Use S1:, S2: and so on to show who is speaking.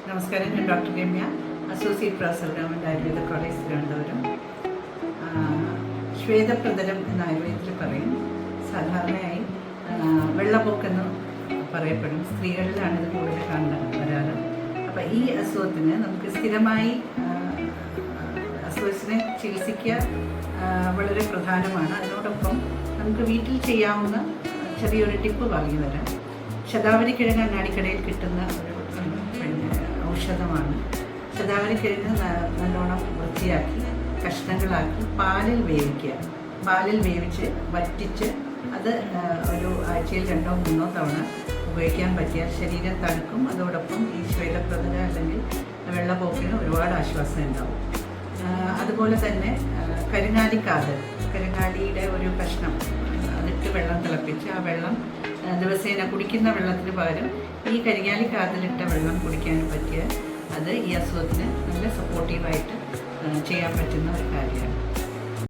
S1: നമസ്കാരം, ഞാൻ doctor Ramya, associate professor government Ayurveda college Thiruvananthapuram. ശ്വേതപ്രതലം എന്ന ആയുർവേദത്തിൽ പറയും. സാധാരണയായി വെള്ളപ്പൊക്കെന്ന് പറയപ്പെടും. സ്ത്രീകളിലാണ് ഇത് കൂടുതൽ വരാറ്. അപ്പോൾ ഈ അസുഖത്തിന് നമുക്ക് സ്ഥിരമായി അസുഖത്തിനെ ചികിത്സിക്കുക വളരെ പ്രധാനമാണ്. അതിനോടൊപ്പം നമുക്ക് വീട്ടിൽ ചെയ്യാവുന്ന ചെറിയൊരു ടിപ്പ് പറഞ്ഞു തരാം. ശതാവരിക്കിഴങ്ങ് അങ്ങാടിക്കടയിൽ കിട്ടുന്ന ഒരു ഔഷധമാണ്. ശതാവരിക്കിഴങ്ങ് നല്ലോണം വൃത്തിയാക്കി കഷ്ണങ്ങളാക്കി പാലിൽ വേവിക്കുക. പാലിൽ വേവിച്ച് വറ്റിച്ച് അത് ഒരു ആഴ്ചയിൽ 2-3 തവണ ഉപയോഗിക്കാൻ പറ്റിയാൽ ശരീരം തണുക്കും. അതോടൊപ്പം ഈ ശ്വേതപ്രതല അല്ലെങ്കിൽ വെള്ളപ്പോക്കിന് ഒരുപാട് ആശ്വാസം ഉണ്ടാവും. അതുപോലെ തന്നെ കരിങ്ങാലിയുടെ ഒരു കഷ്ണം അതിട്ട് വെള്ളം തിളപ്പിച്ച് ആ വെള്ളം ദിവസേന കുടിക്കുന്ന വെള്ളത്തിന് പകരം ഈ കരിങ്ങാലിക്കാതിലിട്ട വെള്ളം കുടിക്കാനും പറ്റിയാൽ അത് ഈ അസുഖത്തിന് നല്ല സപ്പോർട്ടീവായിട്ട് ചെയ്യാൻ പറ്റുന്ന ഒരു കാര്യമാണ്.